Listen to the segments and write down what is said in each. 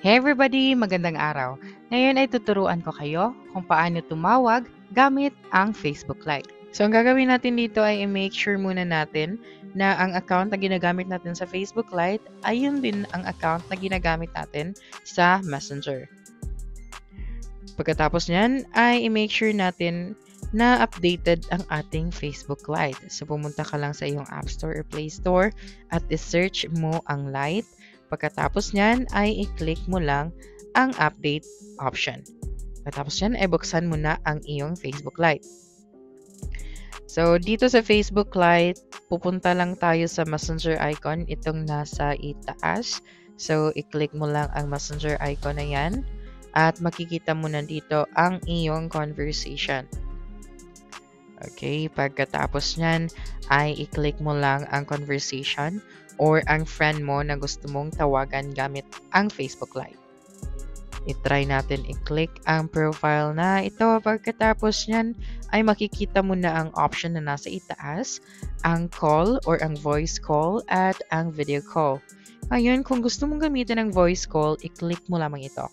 Hey everybody! Magandang araw! Ngayon ay tuturuan ko kayo kung paano tumawag gamit ang Facebook Lite. So, ang gagawin natin dito ay i-make sure muna natin na ang account na ginagamit natin sa Facebook Lite ay yun din ang account na ginagamit natin sa Messenger. Pagkatapos niyan ay i-make sure natin na updated ang ating Facebook Lite. So, pumunta ka lang sa iyong App Store or Play Store at i-search mo ang Lite. Pagkatapos niyan ay i-click mo lang ang update option. Pagkatapos niyan ay buksan mo na ang iyong Facebook Lite. So, dito sa Facebook Lite, pupunta lang tayo sa Messenger icon, itong nasa itaas. So, i-click mo lang ang Messenger icon na yan at makikita mo na dito ang iyong conversation. Okay, pagkatapos niyan ay i-click mo lang ang conversation or ang friend mo na gusto mong tawagan gamit ang Facebook Lite. I-try natin i-click ang profile na ito. Pagkatapos niyan ay makikita mo na ang option na nasa itaas, ang call or ang voice call at ang video call. Ngayon, kung gusto mong gamitin ang voice call, i-click mo lamang ito.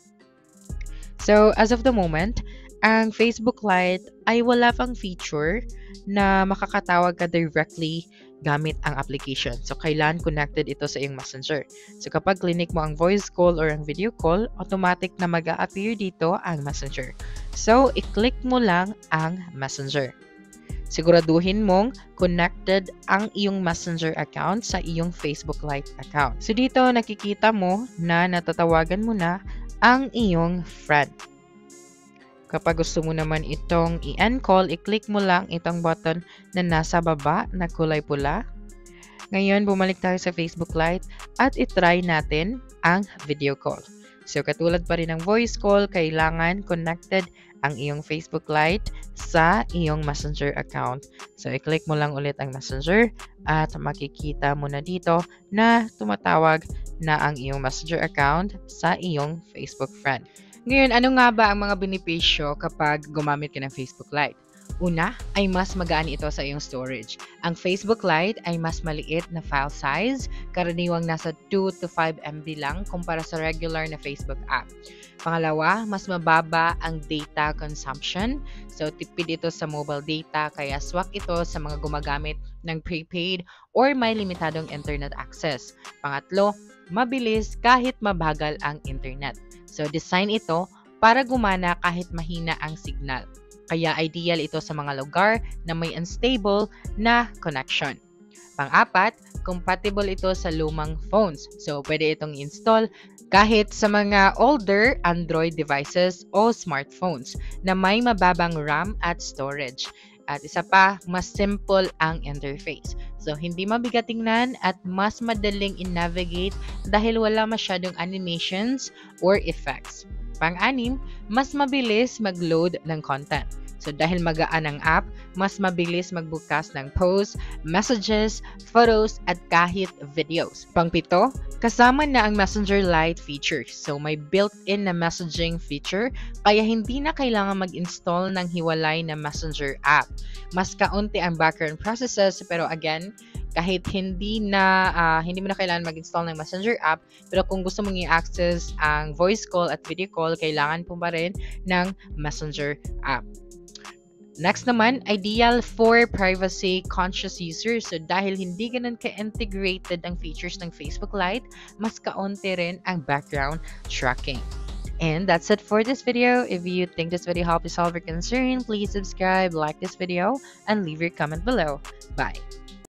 So, as of the moment, ang Facebook Lite ay wala pang feature na makakatawag ka directly gamit ang application. So, kailan connected ito sa iyong Messenger. So, kapag clinic mo ang voice call or ang video call, automatic na mag-a-appear dito ang Messenger. So, i-click mo lang ang Messenger. Siguraduhin mong connected ang iyong Messenger account sa iyong Facebook Lite account. So, dito nakikita mo na natatawagan mo na ang iyong friend. Kapag gusto mo naman itong i-end call, i-click mo lang itong button na nasa baba na kulay pula. Ngayon, bumalik tayo sa Facebook Lite at i-try natin ang video call. So, katulad pa rin ng voice call, kailangan connected ang iyong Facebook Lite sa iyong Messenger account. So, i-click mo lang ulit ang Messenger at makikita mo na dito na tumatawag na ang iyong Messenger account sa iyong Facebook friend. Ngayon, ano nga ba ang mga benepisyo kapag gumamit ka ng Facebook Lite? Una, ay mas magaan ito sa iyong storage. Ang Facebook Lite ay mas maliit na file size, karaniwang nasa 2 to 5 MB lang kumpara sa regular na Facebook app. Pangalawa, mas mababa ang data consumption. So, tipid ito sa mobile data, kaya swak ito sa mga gumagamit ng prepaid or may limitadong internet access. Pangatlo, mabilis kahit mabagal ang internet. So, design ito para gumana kahit mahina ang signal. Kaya ideal ito sa mga lugar na may unstable na connection. Pang-apat, compatible ito sa lumang phones. So, pwede itong install kahit sa mga older Android devices o smartphones na may mababang RAM at storage. At isa pa, mas simple ang interface. So, hindi mabigat tingnan at mas madaling i-navigate dahil wala masyadong animations or effects. Pang-anim, mas mabilis mag-load ng content. So, dahil magaan ang app, mas mabilis magbukas ng posts, messages, photos, at kahit videos. Pang-pito, kasama na ang Messenger Lite features. So, may built-in na messaging feature, kaya hindi na kailangan mag-install ng hiwalay na Messenger app. Mas kaunti ang background processes, pero again, kahit hindi mo na kailangan mag-install ng Messenger app, pero kung gusto mong i-access ang voice call at video call, kailangan po pa rin ng Messenger app. Next naman, ideal for privacy-conscious users. So, dahil hindi ganun ka-integrated ang features ng Facebook Lite, mas kaunti rin ang background tracking. And that's it for this video. If you think this video helped you solve your concern, please subscribe, like this video, and leave your comment below. Bye!